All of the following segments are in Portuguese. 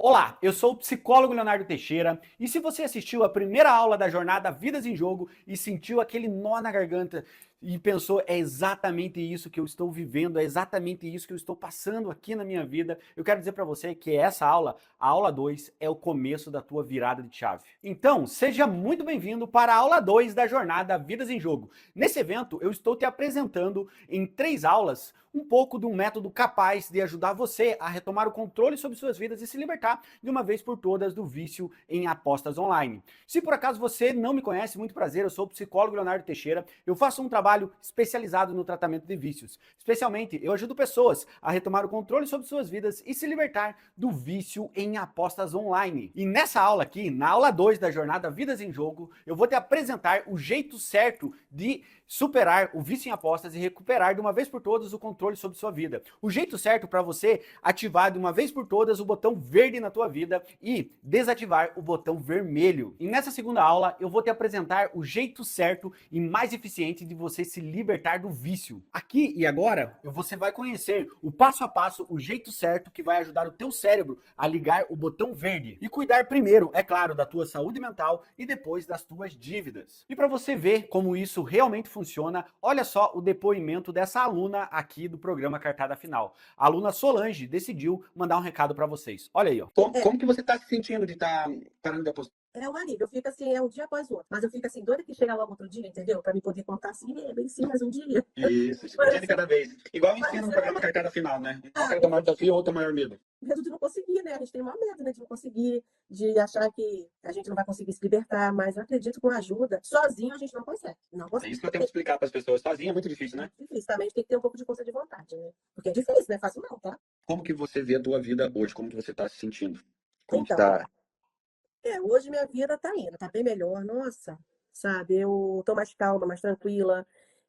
Olá, eu sou o psicólogo Leonardo Teixeira e se você assistiu a primeira aula da jornada Vidas em Jogo e sentiu aquele nó na garganta e pensou, é exatamente isso que eu estou vivendo, é exatamente isso que eu estou passando aqui na minha vida, eu quero dizer para você que essa aula, a aula 2, é o começo da tua virada de chave. Então, seja muito bem-vindo para a aula 2 da jornada Vidas em Jogo. Nesse evento, eu estou te apresentando em 3 aulas um pouco de um método capaz de ajudar você a retomar o controle sobre suas vidas e se libertar de uma vez por todas do vício em apostas online. Se por acaso você não me conhece, muito prazer, eu sou o psicólogo Leonardo Teixeira, eu faço um trabalho especializado no tratamento de vícios. Especialmente, eu ajudo pessoas a retomar o controle sobre suas vidas e se libertar do vício em apostas online. E nessa aula aqui, na aula 2 da jornada Vidas em Jogo, eu vou te apresentar o jeito certo de superar o vício em apostas e recuperar de uma vez por todas o controle sobre sua vida. O jeito certo para você ativar de uma vez por todas o botão verde na tua vida e desativar o botão vermelho. E nessa segunda aula eu vou te apresentar o jeito certo e mais eficiente de você se libertar do vício. Aqui e agora você vai conhecer o passo a passo, o jeito certo que vai ajudar o teu cérebro a ligar o botão verde e cuidar primeiro, é claro, da tua saúde mental e depois das tuas dívidas. E para você ver como isso realmente funciona, olha só o depoimento dessa aluna aqui do programa Cartada Final. A aluna Solange decidiu mandar um recado para vocês. Olha aí, ó. Como que você tá se sentindo de estar parando de apostar? É um alívio, eu fico assim, é um dia após o outro. Mas eu fico assim, doida que chega logo outro dia, entendeu? Pra me poder contar assim, bem sim, mais um dia. Isso, um dia de cada vez. Igual ensina no programa Cartada Final, né? Qual que é o teu maior desafio ou o teu maior medo? Medo de não conseguir, né? A gente tem maior medo, né? De não conseguir, de achar que a gente não vai conseguir se libertar, mas eu acredito que com ajuda, sozinho a gente não consegue. Não É consegue. isso que eu tenho que explicar para as pessoas. Sozinho é muito difícil, né? É difícil, também a gente tem que ter um pouco de força de vontade, né? Porque é difícil, não é fácil não, tá? Como que você vê a tua vida hoje? Como que você tá se sentindo? Como que Então, tá? hoje minha vida tá indo, tá bem melhor, nossa, sabe? Eu tô mais calma, mais tranquila.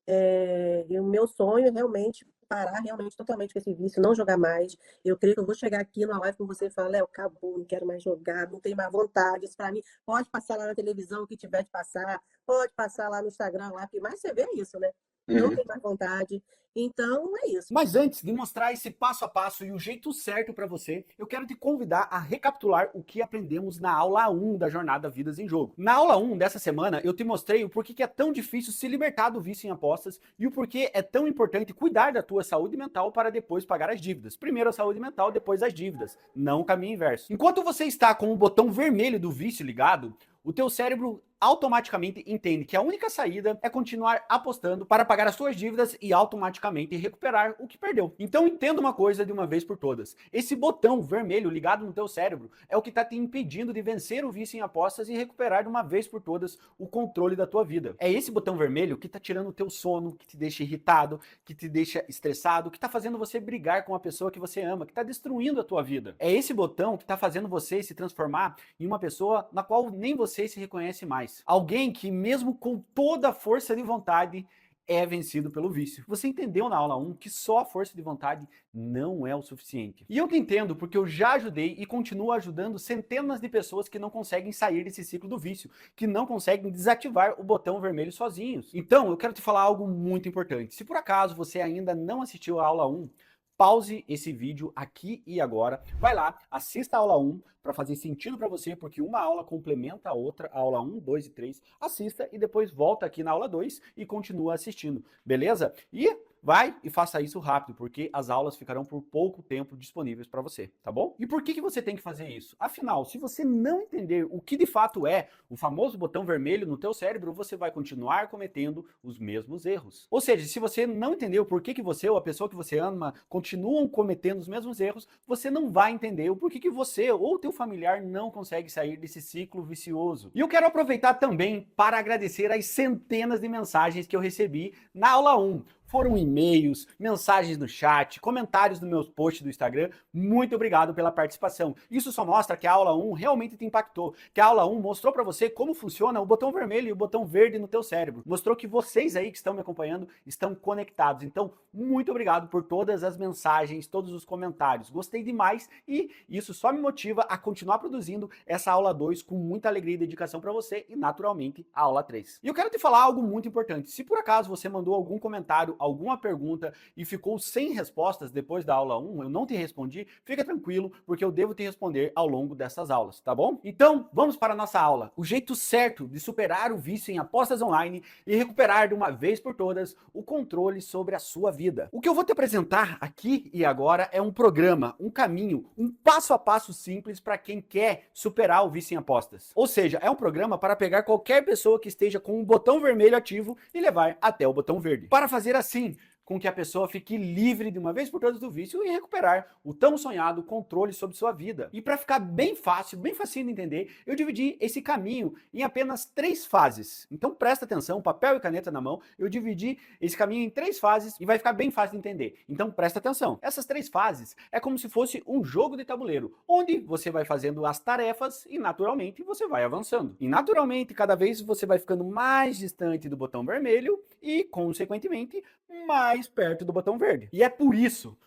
E o meu sonho é realmente parar realmente totalmente com esse vício, não jogar mais. Eu creio que eu vou chegar aqui numa live com você e falar, Léo, acabou, não quero mais jogar, não tenho mais vontade. Isso pra mim, pode passar lá na televisão o que tiver de passar, pode passar lá no Instagram, lá, que mais você vê é isso, né? Não Uhum. tenho mais vontade. Então, é isso. Mas antes de mostrar esse passo a passo e o jeito certo para você, eu quero te convidar a recapitular o que aprendemos na aula 1 da jornada Vidas em Jogo. Na aula 1 dessa semana, eu te mostrei o porquê que é tão difícil se libertar do vício em apostas e o porquê é tão importante cuidar da tua saúde mental para depois pagar as dívidas. Primeiro a saúde mental, depois as dívidas, não o caminho inverso. Enquanto você está com o botão vermelho do vício ligado, o teu cérebro automaticamente entende que a única saída é continuar apostando para pagar as suas dívidas e automaticamente recuperar o que perdeu. Então entenda uma coisa de uma vez por todas. Esse botão vermelho ligado no teu cérebro é o que está te impedindo de vencer o vício em apostas e recuperar de uma vez por todas o controle da tua vida. É esse botão vermelho que está tirando o teu sono, que te deixa irritado, que te deixa estressado, que está fazendo você brigar com a pessoa que você ama, que está destruindo a tua vida. É esse botão que está fazendo você se transformar em uma pessoa na qual nem você se reconhece mais. Alguém que mesmo com toda a força de vontade é vencido pelo vício. Você entendeu na aula 1 que só a força de vontade não é o suficiente. E eu te entendo porque eu já ajudei e continuo ajudando centenas de pessoas que não conseguem sair desse ciclo do vício, que não conseguem desativar o botão vermelho sozinhos. Então, eu quero te falar algo muito importante. Se por acaso você ainda não assistiu a aula 1, pause esse vídeo aqui e agora, vai lá, assista a aula 1 para fazer sentido para você, porque uma aula complementa a outra, a aula 1, 2 e 3, assista e depois volta aqui na aula 2 e continua assistindo, beleza? E vai e faça isso rápido, porque as aulas ficarão por pouco tempo disponíveis para você, tá bom? E por que você tem que fazer isso? Afinal, se você não entender o que de fato é o famoso botão vermelho no teu cérebro, você vai continuar cometendo os mesmos erros. Ou seja, se você não entender o porquê que você ou a pessoa que você ama continuam cometendo os mesmos erros, você não vai entender o porquê que você ou o teu familiar não consegue sair desse ciclo vicioso. E eu quero aproveitar também para agradecer as centenas de mensagens que eu recebi na aula 1. Foram e-mails, mensagens no chat, comentários nos meus posts do Instagram. Muito obrigado pela participação. Isso só mostra que a aula 1 realmente te impactou, que a aula 1 mostrou para você como funciona o botão vermelho e o botão verde no teu cérebro. Mostrou que vocês aí que estão me acompanhando estão conectados. Então, muito obrigado por todas as mensagens, todos os comentários. Gostei demais e isso só me motiva a continuar produzindo essa aula 2 com muita alegria e dedicação para você e, naturalmente, a aula 3. E eu quero te falar algo muito importante. Se por acaso você mandou algum comentário alguma pergunta e ficou sem respostas depois da aula 1, eu não te respondi, fica tranquilo, porque eu devo te responder ao longo dessas aulas, tá bom? Então, vamos para a nossa aula. O jeito certo de superar o vício em apostas online e recuperar de uma vez por todas o controle sobre a sua vida. O que eu vou te apresentar aqui e agora é um programa, um caminho, um passo a passo simples para quem quer superar o vício em apostas. Ou seja, é um programa para pegar qualquer pessoa que esteja com um botão vermelho ativo e levar até o botão verde. Para fazer assim, com que a pessoa fique livre de uma vez por todas do vício e recuperar o tão sonhado controle sobre sua vida. E para ficar bem fácil, bem facinho de entender, eu dividi esse caminho em apenas 3 fases. Então presta atenção, papel e caneta na mão, eu dividi esse caminho em 3 fases e vai ficar bem fácil de entender. Então presta atenção. Essas 3 fases é como se fosse um jogo de tabuleiro, onde você vai fazendo as tarefas e naturalmente você vai avançando. E naturalmente, cada vez você vai ficando mais distante do botão vermelho e, consequentemente, mais perto do botão verde. E é por isso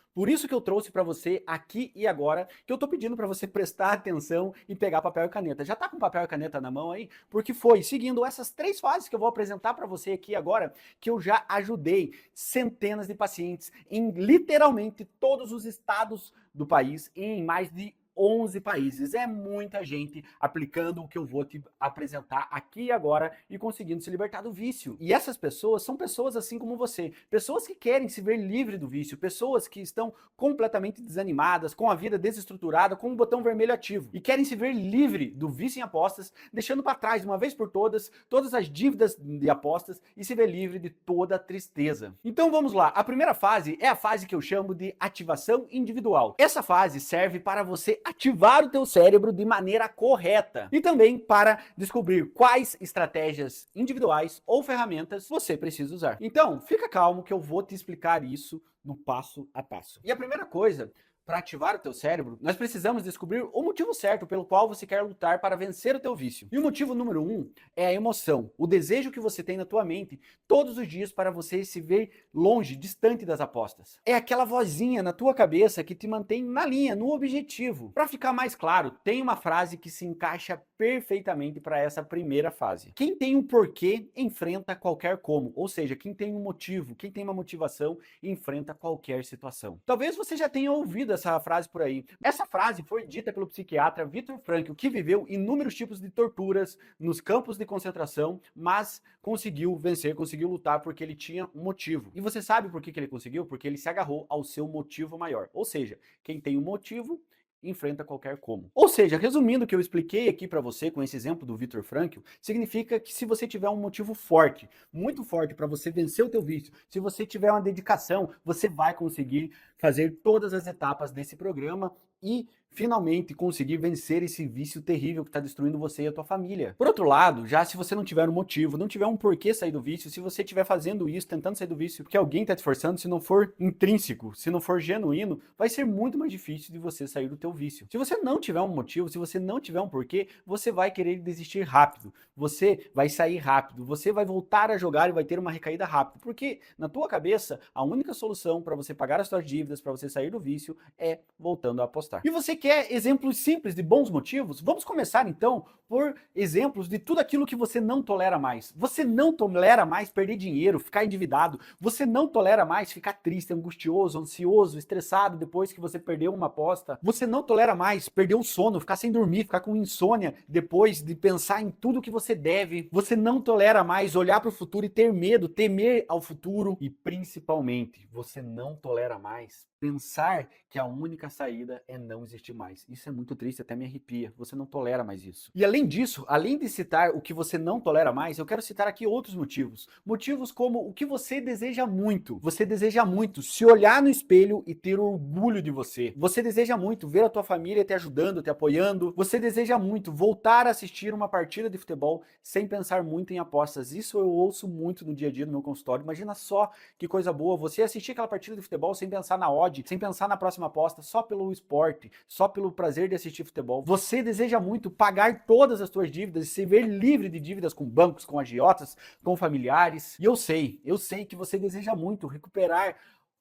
que eu trouxe para você aqui e agora, que eu tô pedindo para você prestar atenção e pegar papel e caneta. Já tá com papel e caneta na mão aí? Porque foi seguindo essas 3 fases que eu vou apresentar para você aqui agora, que eu já ajudei centenas de pacientes em literalmente todos os estados do país, em mais de 11 países. É muita gente aplicando o que eu vou te apresentar aqui e agora e conseguindo se libertar do vício. E essas pessoas são pessoas assim como você, pessoas que querem se ver livre do vício, pessoas que estão completamente desanimadas, com a vida desestruturada, com o botão vermelho ativo e querem se ver livre do vício em apostas, deixando para trás de uma vez por todas as dívidas de apostas e se ver livre de toda a tristeza. Então vamos lá. A primeira fase é a fase que eu chamo de ativação individual. Essa fase serve para você ativar o teu cérebro de maneira correta e também para descobrir quais estratégias individuais ou ferramentas você precisa usar. Então, fica calmo que eu vou te explicar isso no passo a passo. E a primeira coisa, para ativar o teu cérebro, nós precisamos descobrir o motivo certo pelo qual você quer lutar para vencer o teu vício. E o motivo número 1 é a emoção, o desejo que você tem na tua mente todos os dias para você se ver longe, distante das apostas. É aquela vozinha na tua cabeça que te mantém na linha, no objetivo. Para ficar mais claro, tem uma frase que se encaixa perfeitamente para essa primeira fase. Quem tem um porquê enfrenta qualquer como, ou seja, quem tem um motivo, quem tem uma motivação enfrenta qualquer situação. Talvez você já tenha ouvido essa frase por aí. Essa frase foi dita pelo psiquiatra Viktor Frankl, que viveu inúmeros tipos de torturas nos campos de concentração, mas conseguiu vencer, conseguiu lutar porque ele tinha um motivo. E você sabe por que ele conseguiu? Porque ele se agarrou ao seu motivo maior. Ou seja, quem tem um motivo enfrenta qualquer como. Ou seja, resumindo o que eu expliquei aqui para você com esse exemplo do Viktor Frankl, significa que se você tiver um motivo forte, muito forte para você vencer o teu vício, se você tiver uma dedicação, você vai conseguir fazer todas as etapas desse programa e finalmente conseguir vencer esse vício terrível que está destruindo você e a tua família. Por outro lado, já se você não tiver um motivo, não tiver um porquê sair do vício, se você estiver fazendo isso, tentando sair do vício, porque alguém está te forçando, se não for intrínseco, se não for genuíno, vai ser muito mais difícil de você sair do teu vício. Se você não tiver um motivo, se você não tiver um porquê, você vai querer desistir rápido, você vai sair rápido, você vai voltar a jogar e vai ter uma recaída rápida, porque na tua cabeça, a única solução para você pagar as suas dívidas, para você sair do vício, é voltando a apostar. E você quer exemplos simples de bons motivos? Vamos começar então por exemplos de tudo aquilo que você não tolera mais. Você não tolera mais perder dinheiro, ficar endividado. Você não tolera mais ficar triste, angustioso, ansioso, estressado depois que você perdeu uma aposta. Você não tolera mais perder o sono, ficar sem dormir, ficar com insônia depois de pensar em tudo que você deve. Você não tolera mais olhar para o futuro e ter medo, temer ao futuro. E principalmente, você não tolera mais pensar que a única saída é não existir mais. Isso é muito triste, até me arrepia. Você não tolera mais isso. E além disso, além de citar o que você não tolera mais, eu quero citar aqui outros motivos. Motivos como o que você deseja muito. Você deseja muito se olhar no espelho e ter orgulho de você. Você deseja muito ver a tua família te ajudando, te apoiando. Você deseja muito voltar a assistir uma partida de futebol sem pensar muito em apostas. Isso eu ouço muito no dia a dia no meu consultório. Imagina só que coisa boa você assistir aquela partida de futebol sem pensar na odd, sem pensar na próxima aposta, só pelo esporte, só pelo prazer de assistir futebol. Você deseja muito pagar todas as suas dívidas e se ver livre de dívidas com bancos, com agiotas, com familiares. E eu sei que você deseja muito recuperar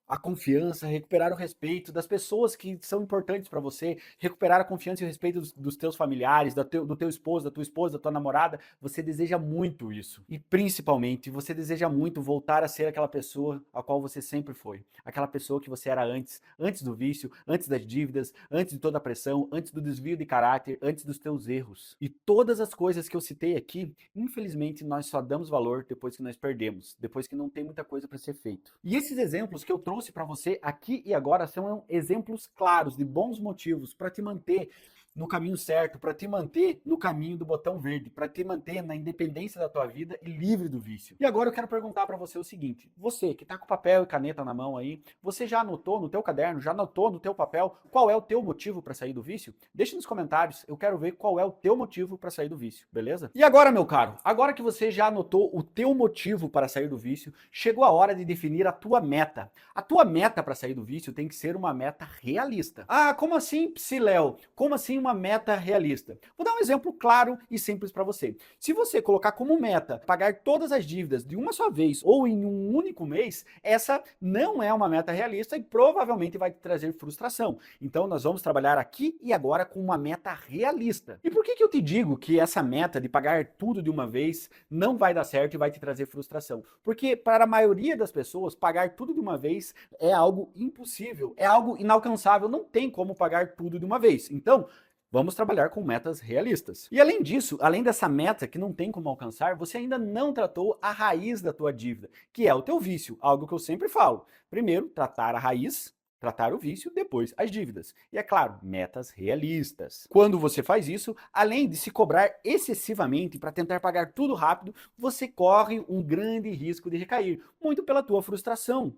a confiança, recuperar o respeito das pessoas que são importantes para você, recuperar a confiança e o respeito dos teus familiares, do teu esposo, da tua esposa, da tua namorada. Você deseja muito isso. E principalmente, você deseja muito voltar a ser aquela pessoa a qual você sempre foi. Aquela pessoa que você era antes do vício, antes das dívidas, antes de toda a pressão, antes do desvio de caráter, antes dos teus erros. E todas as coisas que eu citei aqui, infelizmente, nós só damos valor depois que nós perdemos, depois que não tem muita coisa para ser feito. E esses exemplos que eu trouxe para você aqui e agora são exemplos claros de bons motivos para te manter no caminho certo, para te manter no caminho do botão verde, para te manter na independência da tua vida e livre do vício. E agora eu quero perguntar para você o seguinte: você que está com papel e caneta na mão aí, você já anotou no teu caderno, já anotou no teu papel qual é o teu motivo para sair do vício? Deixa nos comentários, eu quero ver qual é o teu motivo para sair do vício, beleza? E agora, meu caro, agora que você já anotou o teu motivo para sair do vício, chegou a hora de definir a tua meta. A tua meta para sair do vício tem que ser uma meta realista. Ah, como assim, Psiléo? Como assim uma meta realista? Vou dar um exemplo claro e simples para você. Se você colocar como meta pagar todas as dívidas de uma só vez ou em um único mês, essa não é uma meta realista e provavelmente vai te trazer frustração. Então nós vamos trabalhar aqui e agora com uma meta realista. E por que eu te digo que essa meta de pagar tudo de uma vez não vai dar certo e vai te trazer frustração? Porque para a maioria das pessoas, pagar tudo de uma vez é algo impossível, é algo inalcançável, não tem como pagar tudo de uma vez. Então, vamos trabalhar com metas realistas. E além disso, além dessa meta que não tem como alcançar, você ainda não tratou a raiz da tua dívida, que é o teu vício, algo que eu sempre falo. Primeiro, tratar a raiz, tratar o vício, depois as dívidas. E é claro, metas realistas. Quando você faz isso, além de se cobrar excessivamente para tentar pagar tudo rápido, você corre um grande risco de recair, muito pela tua frustração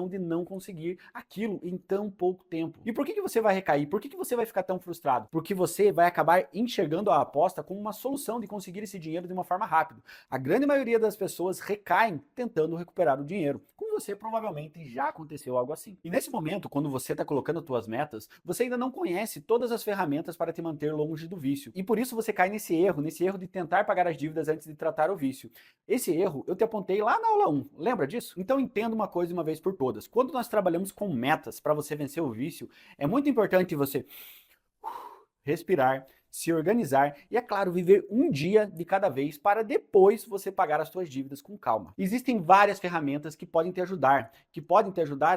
de não conseguir aquilo em tão pouco tempo. E por que você vai recair? Por que você vai ficar tão frustrado? Porque você vai acabar enxergando a aposta como uma solução de conseguir esse dinheiro de uma forma rápida. A grande maioria das pessoas recaem tentando recuperar o dinheiro. Com você provavelmente já aconteceu algo assim. E nesse momento, quando você está colocando as tuas metas, você ainda não conhece todas as ferramentas para te manter longe do vício. E por isso você cai nesse erro de tentar pagar as dívidas antes de tratar o vício. Esse erro eu te apontei lá na aula 1, lembra disso? Então entenda uma coisa de uma vez por todas. Quando nós trabalhamos com metas para você vencer o vício, é muito importante você respirar, se organizar e, é claro, viver um dia de cada vez para depois você pagar as suas dívidas com calma. Existem várias ferramentas que podem te ajudar,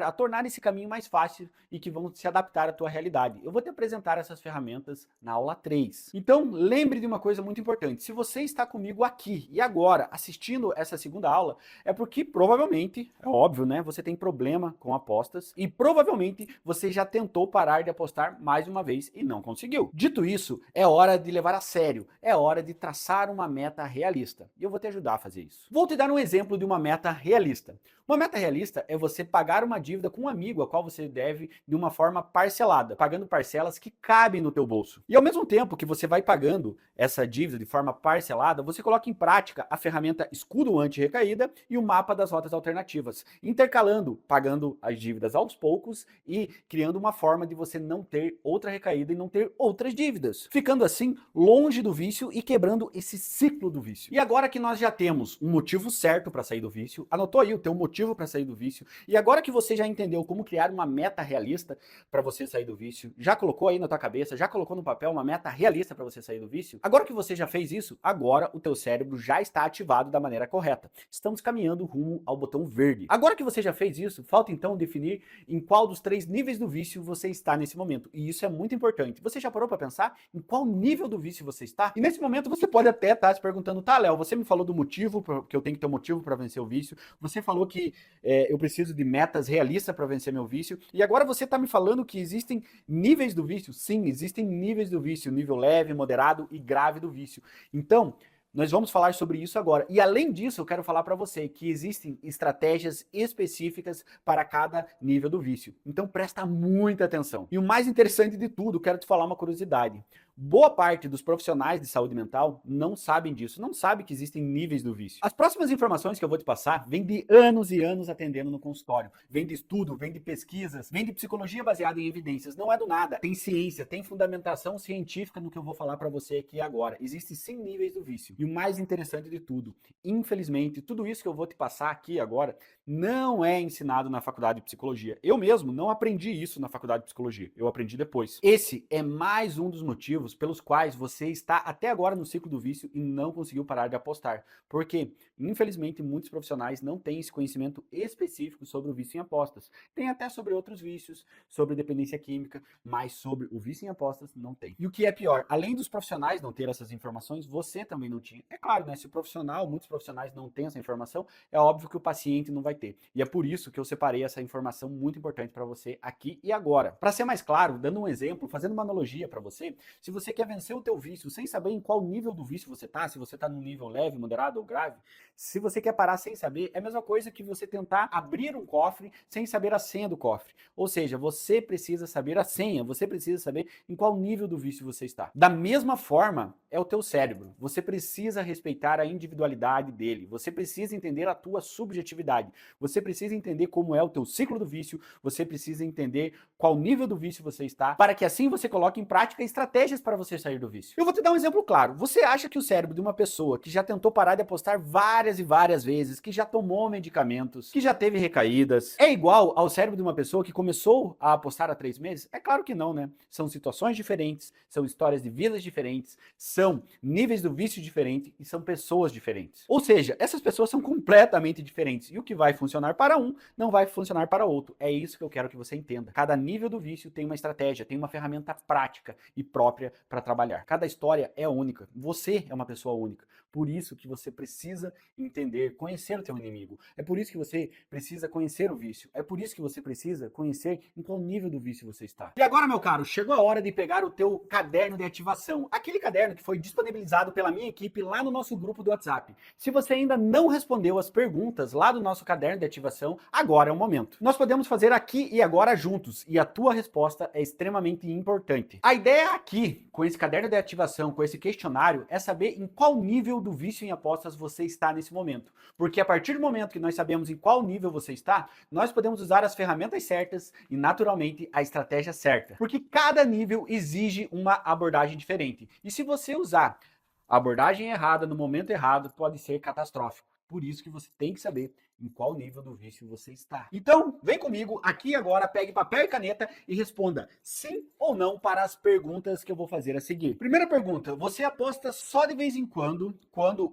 a tornar esse caminho mais fácil e que vão se adaptar à tua realidade. Eu vou te apresentar essas ferramentas na aula 3. Então, lembre de uma coisa muito importante. Se você está comigo aqui e agora assistindo essa segunda aula, é porque provavelmente, é óbvio, né, você tem problema com apostas e provavelmente você já tentou parar de apostar mais uma vez e não conseguiu. Dito isso, é hora de levar a sério, é hora de traçar uma meta realista. E eu vou te ajudar a fazer isso. Vou te dar um exemplo de uma meta realista. Uma meta realista é você pagar uma dívida com um amigo a qual você deve de uma forma parcelada, pagando parcelas que cabem no teu bolso. E ao mesmo tempo que você vai pagando essa dívida de forma parcelada, você coloca em prática a ferramenta Escudo Anti-Recaída e o mapa das rotas alternativas, intercalando, pagando as dívidas aos poucos e criando uma forma de você não ter outra recaída e não ter outras dívidas. Ficando assim longe do vício e quebrando esse ciclo do vício. E agora que nós já temos um motivo certo para sair do vício, anotou aí o teu motivo para sair do vício, e agora que você já entendeu como criar uma meta realista para você sair do vício, já colocou aí na tua cabeça, já colocou no papel uma meta realista para você sair do vício, agora que você já fez isso, agora o teu cérebro já está ativado da maneira correta. Estamos caminhando rumo ao botão verde. Agora que você já fez isso, falta então definir em qual dos 3 níveis do vício você está nesse momento, e isso é muito importante. Você já parou para pensar em qual nível do vício você está? E nesse momento você pode até estar se perguntando: tá, Léo, você me falou do motivo, que eu tenho que ter um motivo para vencer o vício, você falou que eu preciso de metas realistas para vencer meu vício, e agora você está me falando que existem níveis do vício? Sim, existem níveis do vício, nível leve, moderado e grave do vício. Então, nós vamos falar sobre isso agora. E além disso, eu quero falar para você que existem estratégias específicas para cada nível do vício. Então presta muita atenção. E o mais interessante de tudo, quero te falar uma curiosidade. Boa parte dos profissionais de saúde mental não sabem disso, não sabem que existem níveis do vício. As próximas informações que eu vou te passar vêm de anos e anos atendendo no consultório. Vem de estudo, vem de pesquisas, vem de psicologia baseada em evidências. Não é do nada. Tem ciência, tem fundamentação científica no que eu vou falar para você aqui agora. Existem 100 níveis do vício. E o mais interessante de tudo, infelizmente, tudo isso que eu vou te passar aqui agora não é ensinado na faculdade de psicologia. Eu mesmo não aprendi isso na faculdade de psicologia. Eu aprendi depois. Esse é mais um dos motivos pelos quais você está até agora no ciclo do vício e não conseguiu parar de apostar. Porque, infelizmente, muitos profissionais não têm esse conhecimento específico sobre o vício em apostas. Tem até sobre outros vícios, sobre dependência química, mas sobre o vício em apostas não tem. E o que é pior, além dos profissionais não ter essas informações, você também não tinha. É claro, né? Se o profissional, muitos profissionais não têm essa informação, é óbvio que o paciente não vai ter. E é por isso que eu separei essa informação muito importante para você aqui e agora. Para ser mais claro, dando um exemplo, fazendo uma analogia para você, se você quer vencer o teu vício sem saber em qual nível do vício você tá, se você tá no nível leve, moderado ou grave, se você quer parar sem saber, é a mesma coisa que você tentar abrir um cofre sem saber a senha do cofre. Ou seja, você precisa saber a senha, você precisa saber em qual nível do vício você está. Da mesma forma, é o teu cérebro. Você precisa respeitar a individualidade dele. Você precisa entender a tua subjetividade. Você precisa entender como é o teu ciclo do vício. Você precisa entender qual nível do vício você está, para que assim você coloque em prática estratégias para você sair do vício. Eu vou te dar um exemplo claro. Você acha que o cérebro de uma pessoa que já tentou parar de apostar várias e várias vezes, que já tomou medicamentos, que já teve recaídas, é igual ao cérebro de uma pessoa que começou a apostar há 3 meses? É claro que não, né? São situações diferentes, são histórias de vidas diferentes, são níveis do vício diferentes e são pessoas diferentes. Ou seja, essas pessoas são completamente diferentes e o que vai funcionar para um não vai funcionar para outro. É isso que eu quero que você entenda. Cada nível do vício tem uma estratégia, tem uma ferramenta prática e própria para trabalhar. Cada história é única. Você é uma pessoa única. Por isso que você precisa entender, conhecer o teu inimigo. É por isso que você precisa conhecer o vício. É por isso que você precisa conhecer em qual nível do vício você está. E agora, meu caro, chegou a hora de pegar o teu caderno de ativação. Aquele caderno que foi disponibilizado pela minha equipe lá no nosso grupo do WhatsApp. Se você ainda não respondeu as perguntas lá do nosso caderno de ativação, agora é o momento. Nós podemos fazer aqui e agora juntos e a tua resposta é extremamente importante. A ideia aqui, com esse caderno de ativação, com esse questionário, é saber em qual nível do vício em apostas você está nesse momento. Porque a partir do momento que nós sabemos em qual nível você está, nós podemos usar as ferramentas certas e, naturalmente, a estratégia certa. Porque cada nível exige uma abordagem diferente. E se você usar a abordagem errada no momento errado, pode ser catastrófico. Por isso que você tem que saber em qual nível do vício você está. Então, vem comigo aqui agora, pegue papel e caneta e responda sim ou não para as perguntas que eu vou fazer a seguir. Primeira pergunta, você aposta só de vez em quando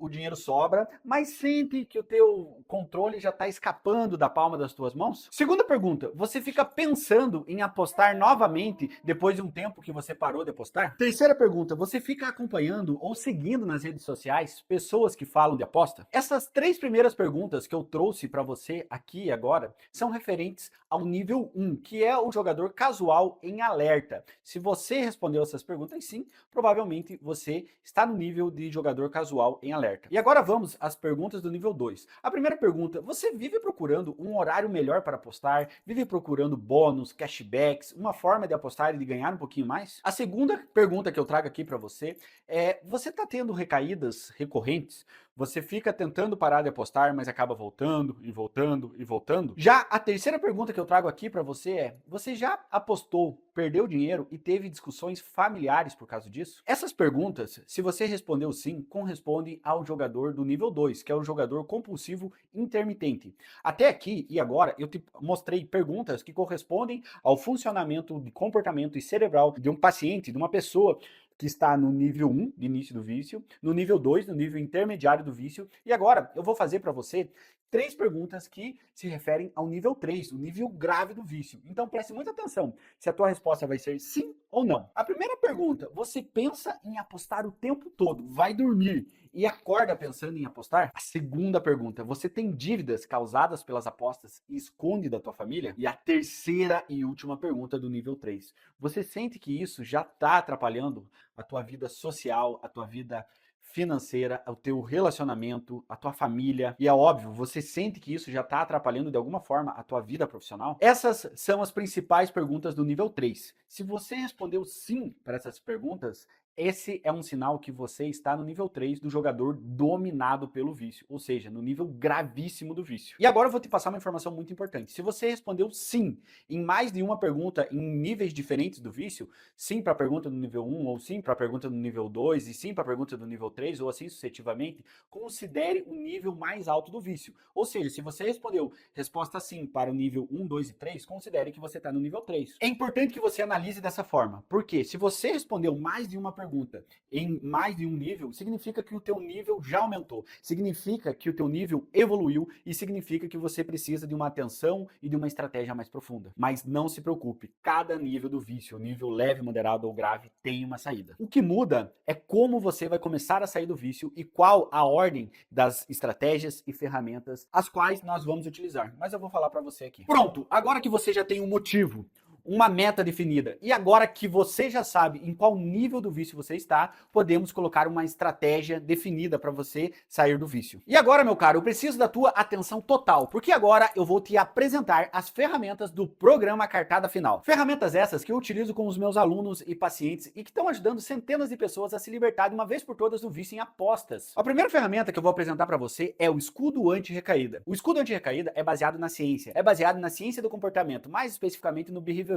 o dinheiro sobra, mas sente que o teu controle já está escapando da palma das tuas mãos? Segunda pergunta, você fica pensando em apostar novamente depois de um tempo que você parou de apostar? Terceira pergunta, você fica acompanhando ou seguindo nas redes sociais pessoas que falam de aposta? Essas 3 primeiras perguntas que eu trouxe para você aqui e agora são referentes ao nível 1, que é o jogador casual em alerta. Se você respondeu essas perguntas sim, provavelmente você está no nível de jogador casual em alerta. E agora vamos às perguntas do nível 2. A primeira pergunta, você vive procurando um horário melhor para apostar? Vive procurando bônus, cashbacks, uma forma de apostar e de ganhar um pouquinho mais? A segunda pergunta que eu trago aqui para você é, você está tendo recaídas recorrentes? Você fica tentando parar de apostar, mas acaba voltando e voltando e voltando? Já a terceira pergunta que eu trago aqui para você é: você já apostou, perdeu dinheiro e teve discussões familiares por causa disso? Essas perguntas, se você respondeu sim, correspondem ao jogador do nível 2, que é o jogador compulsivo intermitente. Até aqui e agora eu te mostrei perguntas que correspondem ao funcionamento de comportamento e cerebral de um paciente, de uma pessoa que está no nível 1, de início do vício, no nível 2, no nível intermediário do vício, e agora eu vou fazer para você 3 perguntas que se referem ao nível 3, o nível grave do vício. Então preste muita atenção se a tua resposta vai ser sim ou não. A primeira pergunta, você pensa em apostar o tempo todo, vai dormir e acorda pensando em apostar? A segunda pergunta, você tem dívidas causadas pelas apostas e esconde da tua família? E a terceira e última pergunta do nível 3, você sente que isso já está atrapalhando a tua vida social, a tua vida financeira, o teu relacionamento, a tua família, e é óbvio, você sente que isso já está atrapalhando de alguma forma a tua vida profissional? Essas são as principais perguntas do nível 3. Se você respondeu sim para essas perguntas, Esse é um sinal que você está no nível 3 do jogador dominado pelo vício, ou seja, no nível gravíssimo do vício. E agora eu vou te passar uma informação muito importante. Se você respondeu sim em mais de uma pergunta em níveis diferentes do vício, sim para a pergunta do nível 1, ou sim para a pergunta do nível 2, e sim para a pergunta do nível 3, ou assim sucessivamente, considere o nível mais alto do vício. Ou seja, se você respondeu resposta sim para o nível 1, 2 e 3, considere que você está no nível 3. É importante que você analise dessa forma, porque se você respondeu mais de uma pergunta em mais de um nível, significa que o teu nível já aumentou, significa que o teu nível evoluiu e significa que você precisa de uma atenção e de uma estratégia mais profunda. Mas não se preocupe, cada nível do vício, nível leve, moderado ou grave, tem uma saída. O que muda é como você vai começar a sair do vício e qual a ordem das estratégias e ferramentas as quais nós vamos utilizar. Mas eu vou falar para você aqui. Pronto, agora que você já tem um motivo, uma meta definida. E agora que você já sabe em qual nível do vício você está, podemos colocar uma estratégia definida para você sair do vício. E agora, meu caro, eu preciso da tua atenção total, porque agora eu vou te apresentar as ferramentas do programa Cartada Final. Ferramentas essas que eu utilizo com os meus alunos e pacientes e que estão ajudando centenas de pessoas a se libertar de uma vez por todas do vício em apostas. A primeira ferramenta que eu vou apresentar para você é o escudo anti-recaída. O escudo anti-recaída é baseado na ciência, do comportamento, mais especificamente no behaviorismo,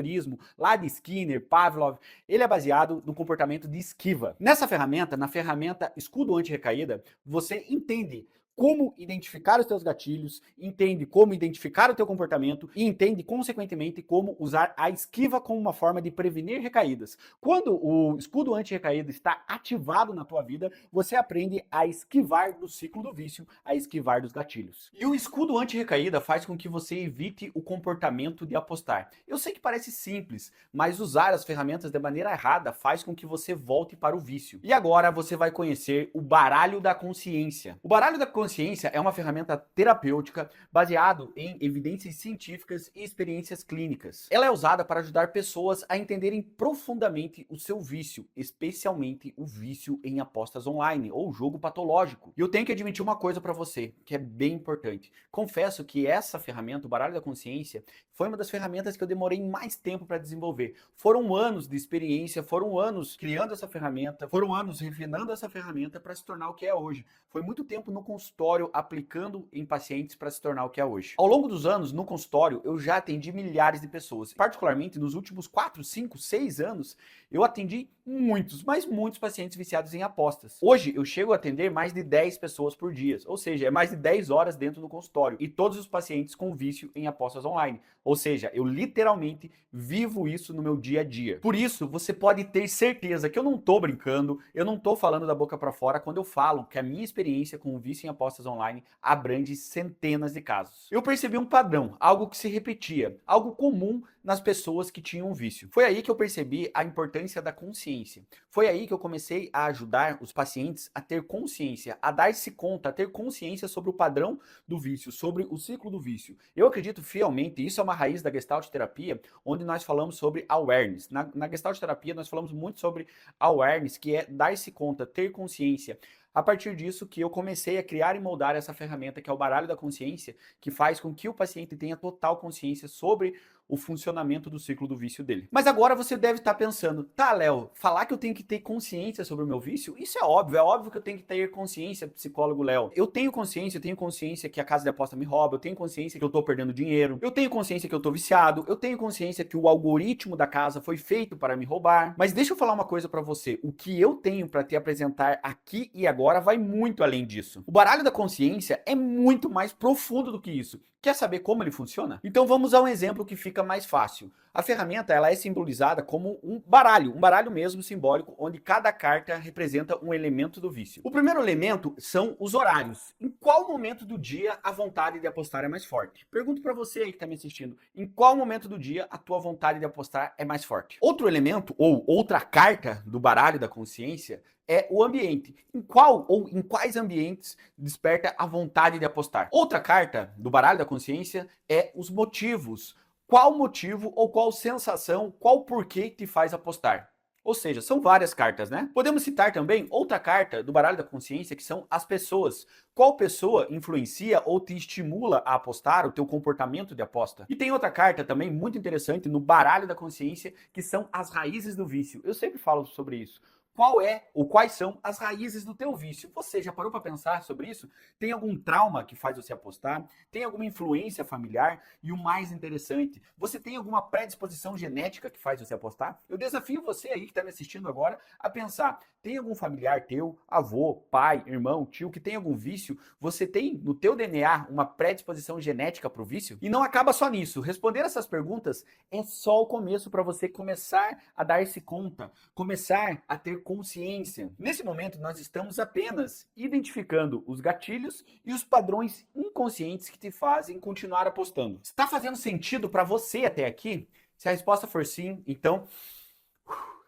lá de Skinner, Pavlov. Ele é baseado no comportamento de esquiva. Nessa ferramenta, na ferramenta escudo anti-recaída, você entende como identificar os teus gatilhos, entende como identificar o teu comportamento e entende, consequentemente, como usar a esquiva como uma forma de prevenir recaídas. Quando o escudo anti-recaída está ativado na tua vida, você aprende a esquivar do ciclo do vício, a esquivar dos gatilhos. E o escudo anti-recaída faz com que você evite o comportamento de apostar. Eu sei que parece simples, mas usar as ferramentas de maneira errada faz com que você volte para o vício. E agora você vai conhecer o baralho da consciência. O baralho da consciência é uma ferramenta terapêutica baseado em evidências científicas e experiências clínicas. Ela é usada para ajudar pessoas a entenderem profundamente o seu vício, especialmente o vício em apostas online ou jogo patológico. E eu tenho que admitir uma coisa para você, que é bem importante. Confesso que essa ferramenta, o baralho da consciência, foi uma das ferramentas que eu demorei mais tempo para desenvolver. Foram anos de experiência, foram anos criando essa ferramenta, foram anos refinando essa ferramenta para se tornar o que é hoje. Foi muito tempo no consultório aplicando em pacientes para se tornar o que é hoje. Ao longo dos anos, no consultório, eu já atendi milhares de pessoas. Particularmente, nos últimos 4, 5, 6 anos, eu atendi muitos, mas muitos pacientes viciados em apostas. Hoje, eu chego a atender mais de 10 pessoas por dia, ou seja, é mais de 10 horas dentro do consultório. E todos os pacientes com vício em apostas online. Ou seja, eu literalmente vivo isso no meu dia a dia. Por isso, você pode ter certeza que eu não tô brincando, eu não tô falando da boca para fora quando eu falo que a minha experiência com o vício em apostas online abrange centenas de casos. Eu percebi um padrão, algo que se repetia, algo comum nas pessoas que tinham vício. Foi aí que eu percebi a importância da consciência. Foi aí que eu comecei a ajudar os pacientes a ter consciência, a dar-se conta, a ter consciência sobre o padrão do vício, sobre o ciclo do vício. Eu acredito fielmente, isso é uma raiz da Gestalt terapia, onde nós falamos sobre awareness. Na Gestalt terapia nós falamos muito sobre awareness, que é dar-se conta, ter consciência. A partir disso que eu comecei a criar e moldar essa ferramenta que é o baralho da consciência, que faz com que o paciente tenha total consciência sobre o funcionamento do ciclo do vício dele. Mas agora você deve estar pensando, tá, Léo, falar que eu tenho que ter consciência sobre o meu vício, isso é óbvio que eu tenho que ter consciência, psicólogo Léo. Eu tenho consciência que a casa de aposta me rouba, eu tenho consciência que eu tô perdendo dinheiro, eu tenho consciência que eu tô viciado, eu tenho consciência que o algoritmo da casa foi feito para me roubar. Mas deixa eu falar uma coisa para você, o que eu tenho para te apresentar aqui e agora vai muito além disso. O baralho da consciência é muito mais profundo do que isso. Quer saber como ele funciona? Então vamos a um exemplo que fica mais fácil. A ferramenta ela é simbolizada como um baralho mesmo simbólico, onde cada carta representa um elemento do vício. O primeiro elemento são os horários. Em qual momento do dia a vontade de apostar é mais forte? Pergunto para você aí que está me assistindo, em qual momento do dia a tua vontade de apostar é mais forte? Outro elemento, ou outra carta do baralho da consciência, é o ambiente. Em qual ou em quais ambientes desperta a vontade de apostar? Outra carta do baralho da consciência é os motivos. Qual motivo ou qual sensação, qual porquê te faz apostar? Ou seja, são várias cartas, né? Podemos citar também outra carta do baralho da consciência, que são as pessoas. Qual pessoa influencia ou te estimula a apostar, o teu comportamento de aposta? E tem outra carta também muito interessante no baralho da consciência, que são as raízes do vício. Eu sempre falo sobre isso. qual é ou quais são as raízes do teu vício. Você já parou para pensar sobre isso? Tem algum trauma que faz você apostar? Tem alguma influência familiar? E o mais interessante, você tem alguma predisposição genética que faz você apostar? Eu desafio você aí que está me assistindo agora a pensar, tem algum familiar teu, avô, pai, irmão, tio, que tem algum vício? Você tem no teu DNA uma predisposição genética para o vício? E não acaba só nisso. Responder essas perguntas é só o começo para você começar a dar-se conta, começar a ter consciência. Nesse momento, nós estamos apenas identificando os gatilhos e os padrões inconscientes que te fazem continuar apostando. Está fazendo sentido para você até aqui? Se a resposta for sim, então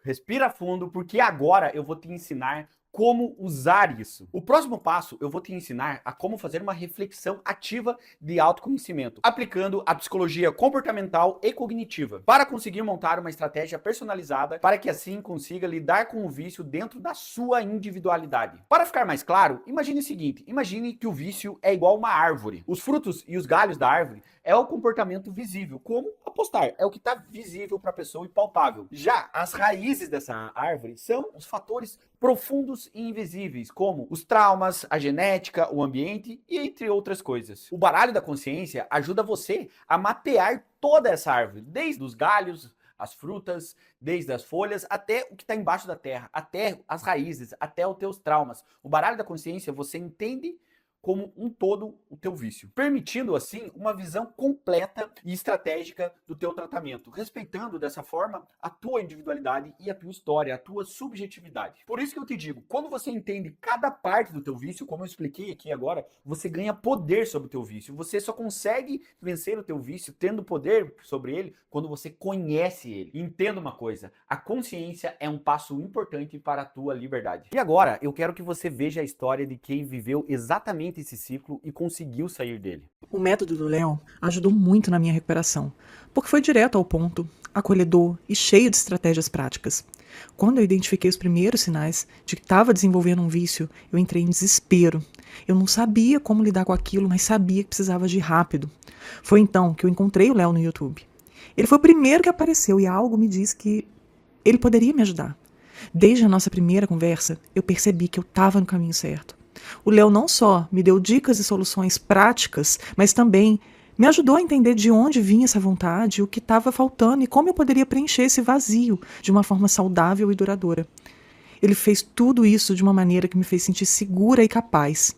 respira fundo, porque agora eu vou te ensinar como usar isso. O próximo passo, eu vou te ensinar a como fazer uma reflexão ativa de autoconhecimento, aplicando a psicologia comportamental e cognitiva, para conseguir montar uma estratégia personalizada, para que assim consiga lidar com o vício dentro da sua individualidade. Para ficar mais claro, imagine o seguinte, imagine que o vício é igual uma árvore. Os frutos e os galhos da árvore é o comportamento visível, como apostar, é o que está visível para a pessoa e palpável. Já as raízes dessa árvore são os fatores profundos e invisíveis, como os traumas, a genética, o ambiente e entre outras coisas. O baralho da consciência ajuda você a mapear toda essa árvore, desde os galhos, as frutas, desde as folhas, até o que está embaixo da terra, até as raízes, até os teus traumas. O baralho da consciência, você entende como um todo o teu vício, permitindo assim uma visão completa e estratégica do teu tratamento, respeitando dessa forma a tua individualidade e a tua história, a tua subjetividade. Por isso que eu te digo, quando você entende cada parte do teu vício, como eu expliquei aqui agora, você ganha poder sobre o teu vício. Você só consegue vencer o teu vício tendo poder sobre ele quando você conhece ele. E entenda uma coisa, a consciência é um passo importante para a tua liberdade. E agora, eu quero que você veja a história de quem viveu exatamente esse ciclo e conseguiu sair dele. O método do Léo ajudou muito na minha recuperação, porque foi direto ao ponto, acolhedor e cheio de estratégias práticas. Quando eu identifiquei os primeiros sinais de que estava desenvolvendo um vício, eu entrei em desespero. Eu não sabia como lidar com aquilo, mas sabia que precisava agir rápido. Foi então que eu encontrei o Léo no YouTube. Ele foi o primeiro que apareceu e algo me disse que ele poderia me ajudar. Desde a nossa primeira conversa, eu percebi que eu estava no caminho certo. O Léo não só me deu dicas e soluções práticas, mas também me ajudou a entender de onde vinha essa vontade, o que estava faltando e como eu poderia preencher esse vazio de uma forma saudável e duradoura. Ele fez tudo isso de uma maneira que me fez sentir segura e capaz.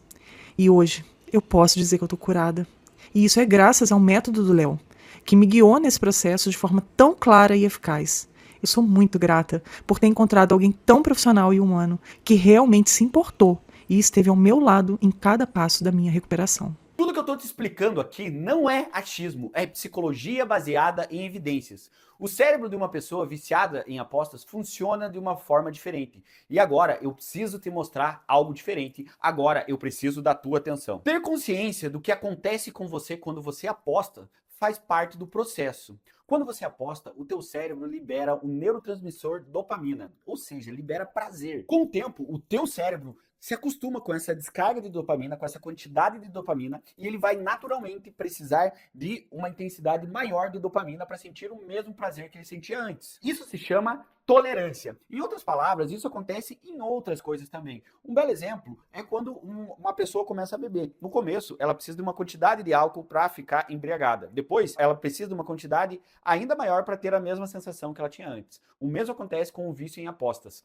E hoje eu posso dizer que eu estou curada. E isso é graças ao método do Léo, que me guiou nesse processo de forma tão clara e eficaz. Eu sou muito grata por ter encontrado alguém tão profissional e humano que realmente se importou e esteve ao meu lado em cada passo da minha recuperação. Tudo que eu estou te explicando aqui não é achismo, é psicologia baseada em evidências. O cérebro de uma pessoa viciada em apostas funciona de uma forma diferente. E agora eu preciso te mostrar algo diferente. Agora eu preciso da tua atenção. Ter consciência do que acontece com você quando você aposta faz parte do processo. Quando você aposta, o teu cérebro libera o neurotransmissor dopamina, ou seja, libera prazer. Com o tempo, o teu cérebro se acostuma com essa descarga de dopamina, com essa quantidade de dopamina, e ele vai naturalmente precisar de uma intensidade maior de dopamina para sentir o mesmo prazer que ele sentia antes. Isso se chama tolerância. Em outras palavras, isso acontece em outras coisas também. Um belo exemplo é quando uma pessoa começa a beber. No começo, ela precisa de uma quantidade de álcool para ficar embriagada. Depois, ela precisa de uma quantidade ainda maior para ter a mesma sensação que ela tinha antes. O mesmo acontece com o vício em apostas.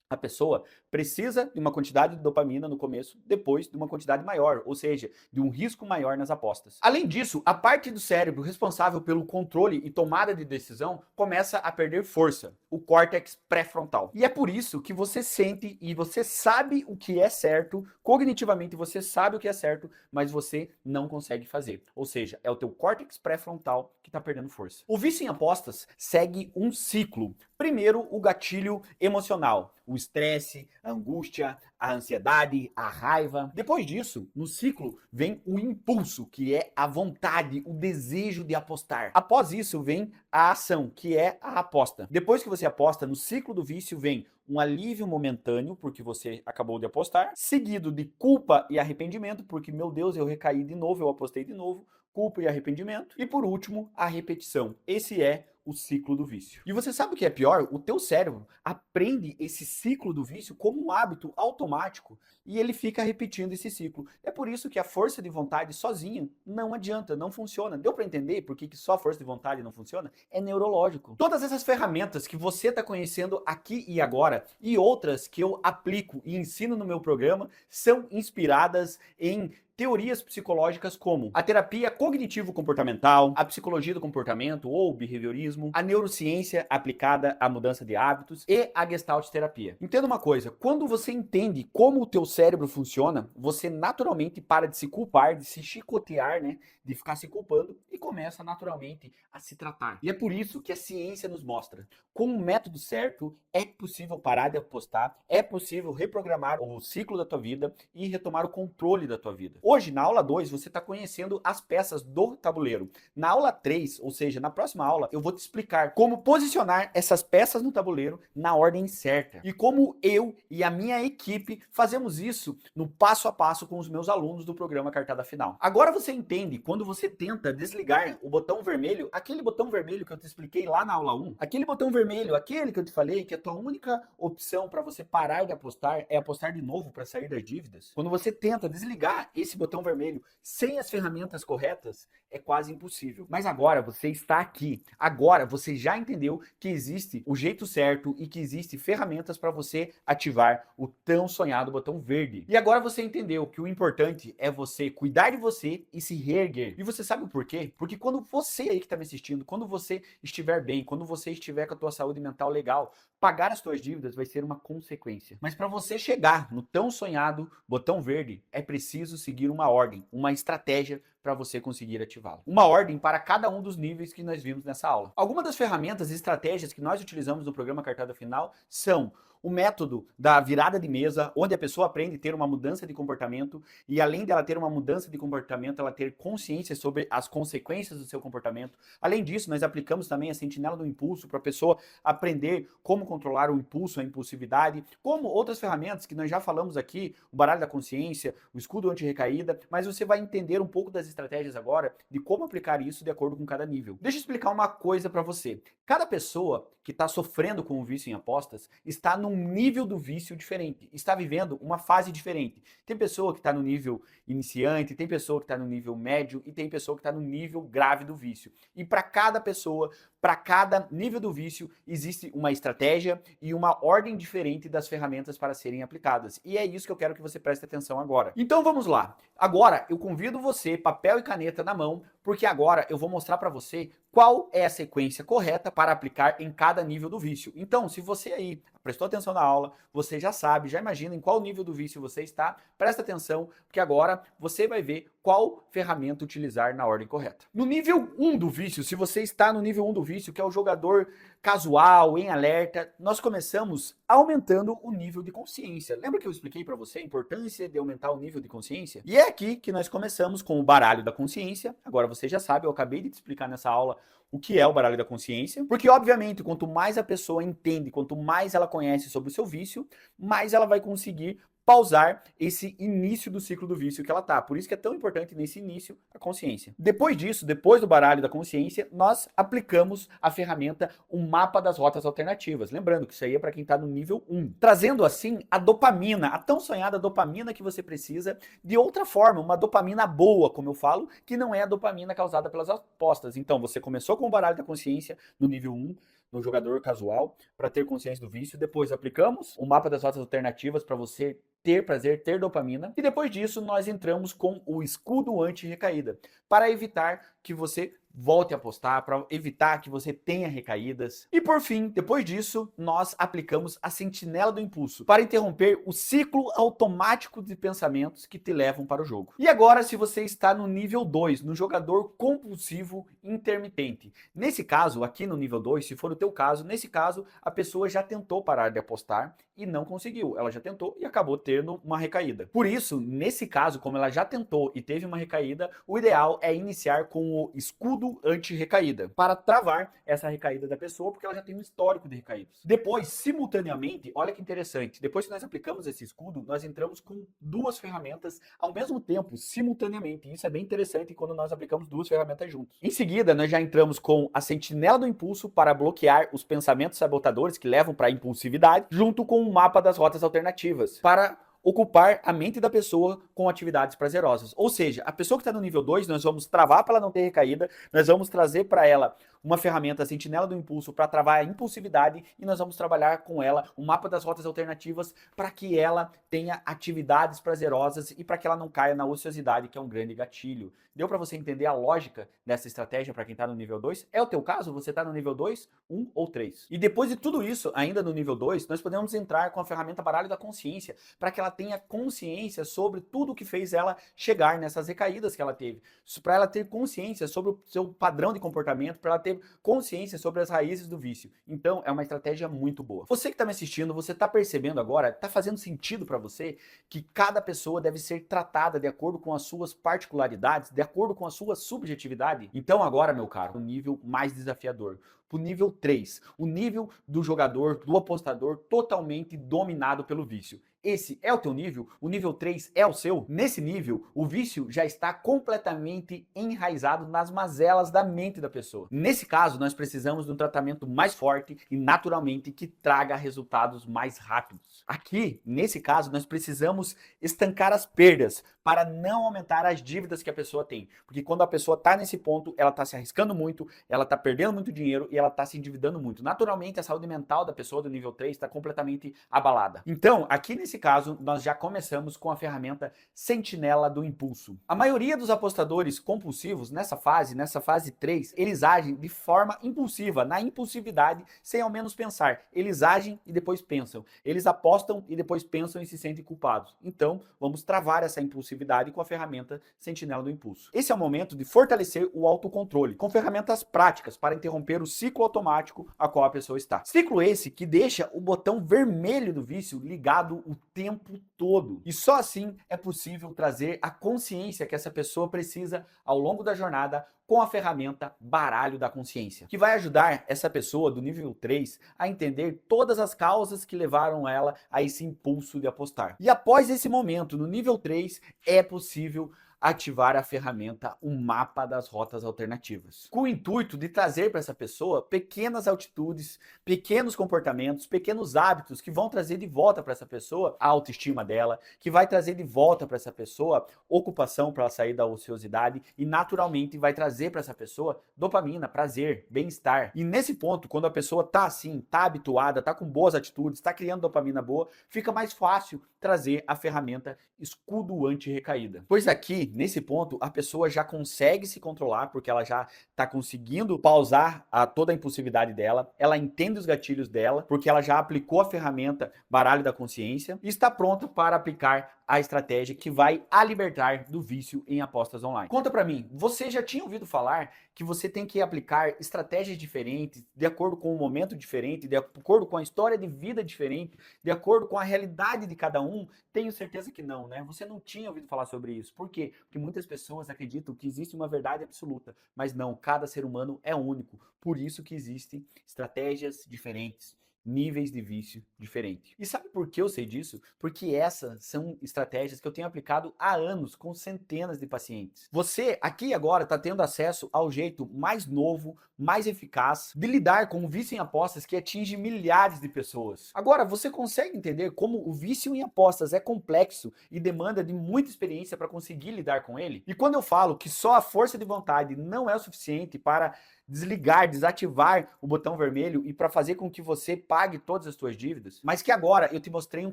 A pessoa precisa de uma quantidade de dopamina no começo, depois de uma quantidade maior, ou seja, de um risco maior nas apostas. Além disso, a parte do cérebro responsável pelo controle e tomada de decisão começa a perder força, o córtex pré-frontal. E é por isso que você sente e você sabe o que é certo, cognitivamente você sabe o que é certo, mas você não consegue fazer. Ou seja, é o teu córtex pré-frontal que está perdendo força. O vício em apostas segue um ciclo. Primeiro, o gatilho emocional, o estresse, a angústia, a ansiedade, a raiva. Depois disso, no ciclo, vem o impulso, que é a vontade, o desejo de apostar. Após isso, vem a ação, que é a aposta. Depois que você aposta, no ciclo do vício, vem um alívio momentâneo, porque você acabou de apostar, seguido de culpa e arrependimento, porque, meu Deus, eu recaí de novo, eu apostei de novo, culpa e arrependimento. E por último, a repetição. Esse é o ciclo do vício. E você sabe o que é pior? O teu cérebro aprende esse ciclo do vício como um hábito automático e ele fica repetindo esse ciclo. É por isso que a força de vontade sozinha não adianta, não funciona. Deu para entender por que só a força de vontade não funciona? É neurológico. Todas essas ferramentas que você está conhecendo aqui e agora e outras que eu aplico e ensino no meu programa são inspiradas em teorias psicológicas como a terapia cognitivo-comportamental, a psicologia do comportamento ou behaviorismo, a neurociência aplicada à mudança de hábitos e a gestalt terapia. Entenda uma coisa, quando você entende como o teu cérebro funciona, você naturalmente para de se culpar, de se chicotear, né, de ficar se culpando e começa naturalmente a se tratar. E é por isso que a ciência nos mostra, com o método certo, é possível parar de apostar, é possível reprogramar o ciclo da tua vida e retomar o controle da tua vida. Hoje, na aula 2, você está conhecendo as peças do tabuleiro. Na aula 3, ou seja, na próxima aula, eu vou te explicar como posicionar essas peças no tabuleiro na ordem certa. E como eu e a minha equipe fazemos isso no passo a passo com os meus alunos do programa Cartada Final. Agora você entende quando você tenta desligar o botão vermelho, aquele botão vermelho que eu te expliquei lá na aula 1, aquele botão vermelho, aquele que eu te falei que a tua única opção para você parar de apostar é apostar de novo para sair das dívidas. Quando você tenta desligar esse botão vermelho sem as ferramentas corretas, é quase impossível. Mas agora você está aqui. Agora você já entendeu que existe o jeito certo e que existe ferramentas para você ativar o tão sonhado botão verde. E agora você entendeu que o importante é você cuidar de você e se reerguer. E você sabe o porquê? Porque quando você aí que está me assistindo, quando você estiver bem, quando você estiver com a tua saúde mental legal, pagar as tuas dívidas vai ser uma consequência. Mas para você chegar no tão sonhado botão verde, é preciso seguir uma ordem, uma estratégia para você conseguir ativá-lo. Uma ordem para cada um dos níveis que nós vimos nessa aula. Algumas das ferramentas e estratégias que nós utilizamos no programa Cartada Final são o método da virada de mesa, onde a pessoa aprende a ter uma mudança de comportamento e além dela ter uma mudança de comportamento, ela ter consciência sobre as consequências do seu comportamento. Além disso, nós aplicamos também a sentinela do impulso para a pessoa aprender como controlar o impulso, a impulsividade, como outras ferramentas que nós já falamos aqui, o baralho da consciência, o escudo anti-recaída, mas você vai entender um pouco das estratégias agora de como aplicar isso de acordo com cada nível. Deixa eu explicar uma coisa para você. Cada pessoa que está sofrendo com o vício em apostas está num nível do vício diferente, está vivendo uma fase diferente. Tem pessoa que está no nível iniciante, tem pessoa que está no nível médio e tem pessoa que está no nível grave do vício. E para cada pessoa, para cada nível do vício, existe uma estratégia e uma ordem diferente das ferramentas para serem aplicadas. E é isso que eu quero que você preste atenção agora. Então vamos lá. Agora eu convido você, papel e caneta na mão, porque agora eu vou mostrar para você qual é a sequência correta para aplicar em cada nível do vício. Então, se você aí prestou atenção na aula, você já sabe, já imagina em qual nível do vício você está, presta atenção, porque agora você vai ver qual ferramenta utilizar na ordem correta. No nível 1 do vício, se você está no nível 1 do vício, que é o jogador casual, em alerta, nós começamos aumentando o nível de consciência. Lembra que eu expliquei para você a importância de aumentar o nível de consciência? E é aqui que nós começamos com o baralho da consciência. Agora você já sabe, eu acabei de te explicar nessa aula o que é o baralho da consciência, porque obviamente quanto mais a pessoa entende, quanto mais ela conhece sobre o seu vício, mais ela vai conseguir pausar esse início do ciclo do vício que ela tá. Por isso que é tão importante nesse início a consciência. Depois disso, depois do baralho da consciência, nós aplicamos a ferramenta o mapa das rotas alternativas. Lembrando que isso aí é para quem está no nível 1. Trazendo assim a dopamina, a tão sonhada dopamina que você precisa de outra forma, uma dopamina boa, como eu falo, que não é a dopamina causada pelas apostas. Então, você começou com o baralho da consciência no nível 1, no jogador casual, para ter consciência do vício. Depois aplicamos o mapa das rotas alternativas para você ter prazer, ter dopamina. E depois disso, nós entramos com o escudo anti-recaída, para evitar que você volte a apostar, para evitar que você tenha recaídas. E por fim, depois disso, nós aplicamos a sentinela do impulso, para interromper o ciclo automático de pensamentos que te levam para o jogo. E agora, se você está no nível 2, no jogador compulsivo intermitente. Nesse caso, aqui no nível 2, se for o teu caso, nesse caso, a pessoa já tentou parar de apostar e não conseguiu. Ela já tentou e acabou tendo uma recaída. Por isso, nesse caso, como ela já tentou e teve uma recaída, o ideal é iniciar com o escudo anti-recaída para travar essa recaída da pessoa, porque ela já tem um histórico de recaídas. Depois, simultaneamente, olha que interessante, depois que nós aplicamos esse escudo, nós entramos com duas ferramentas ao mesmo tempo, simultaneamente. Isso é bem interessante quando nós aplicamos duas ferramentas juntos. Em seguida, nós já entramos com a sentinela do impulso para bloquear os pensamentos sabotadores que levam para a impulsividade, junto com o mapa das rotas alternativas, para ocupar a mente da pessoa com atividades prazerosas. Ou seja, a pessoa que está no nível 2, nós vamos travar para ela não ter recaída, nós vamos trazer para ela uma ferramenta, a sentinela do impulso, para travar a impulsividade, e nós vamos trabalhar com ela o mapa das rotas alternativas para que ela tenha atividades prazerosas e para que ela não caia na ociosidade, que é um grande gatilho. Deu para você entender a lógica dessa estratégia para quem está no nível 2? É o teu caso? Você está no nível 2, 1 ou 3? E depois de tudo isso, ainda no nível 2, nós podemos entrar com a ferramenta baralho da consciência, para que ela tenha consciência sobre tudo que fez ela chegar nessas recaídas que ela teve, para ela ter consciência sobre o seu padrão de comportamento, para ela ter consciência sobre as raízes do vício. Então, é uma estratégia muito boa. Você que está me assistindo, você está percebendo agora, está fazendo sentido para você que cada pessoa deve ser tratada de acordo com as suas particularidades, de acordo com a sua subjetividade? Então agora, meu caro, o nível mais desafiador, pro nível 3, o nível do jogador, do apostador totalmente dominado pelo vício. Esse é o teu nível? O nível 3 é o seu? Nesse nível, o vício já está completamente enraizado nas mazelas da mente da pessoa. Nesse caso, nós precisamos de um tratamento mais forte e naturalmente que traga resultados mais rápidos. Aqui, nesse caso, nós precisamos estancar as perdas para não aumentar as dívidas que a pessoa tem. Porque quando a pessoa está nesse ponto, ela está se arriscando muito, ela está perdendo muito dinheiro e ela está se endividando muito. Naturalmente, a saúde mental da pessoa do nível 3 está completamente abalada. Então, aqui nesse caso, nós já começamos com a ferramenta sentinela do impulso. A maioria dos apostadores compulsivos, nessa fase 3, eles agem de forma impulsiva, na impulsividade, sem ao menos pensar. Eles agem e depois pensam. Eles apostam e depois pensam e se sentem culpados. Então, vamos travar essa impulsividade com a ferramenta sentinela do impulso. Esse é o momento de fortalecer o autocontrole, com ferramentas práticas para interromper o ciclo automático a qual a pessoa está. Ciclo esse que deixa o botão vermelho do vício ligado o tempo todo. E só assim é possível trazer a consciência que essa pessoa precisa ao longo da jornada com a ferramenta baralho da consciência, que vai ajudar essa pessoa do nível 3 a entender todas as causas que levaram ela a esse impulso de apostar. E após esse momento, no nível 3, é possível ativar a ferramenta o mapa das rotas alternativas, com o intuito de trazer para essa pessoa pequenas altitudes, pequenos comportamentos, pequenos hábitos que vão trazer de volta para essa pessoa a autoestima dela, que vai trazer de volta para essa pessoa ocupação para ela sair da ociosidade e naturalmente vai trazer para essa pessoa dopamina, prazer, bem-estar. E nesse ponto, quando a pessoa tá assim, tá habituada, tá com boas atitudes, tá criando dopamina boa, fica mais fácil trazer a ferramenta escudo anti-recaída. Pois aqui, nesse ponto, a pessoa já consegue se controlar, porque ela já está conseguindo pausar toda a impulsividade dela, ela entende os gatilhos dela, porque ela já aplicou a ferramenta baralho da consciência e está pronta para aplicar a estratégia que vai a libertar do vício em apostas online. Conta pra mim, você já tinha ouvido falar que você tem que aplicar estratégias diferentes, de acordo com o momento diferente, de acordo com a história de vida diferente, de acordo com a realidade de cada um? Tenho certeza que não, né? Você não tinha ouvido falar sobre isso. Por quê? Porque muitas pessoas acreditam que existe uma verdade absoluta, mas não, cada ser humano é único. Por isso que existem estratégias diferentes, níveis de vício diferentes. E sabe por que eu sei disso? Porque essas são estratégias que eu tenho aplicado há anos com centenas de pacientes. Você aqui agora está tendo acesso ao jeito mais novo, mais eficaz de lidar com o vício em apostas que atinge milhares de pessoas. Agora, você consegue entender como o vício em apostas é complexo e demanda de muita experiência para conseguir lidar com ele? E quando eu falo que só a força de vontade não é o suficiente para desligar, desativar o botão vermelho e para fazer com que você pague todas as suas dívidas, mas que agora eu te mostrei um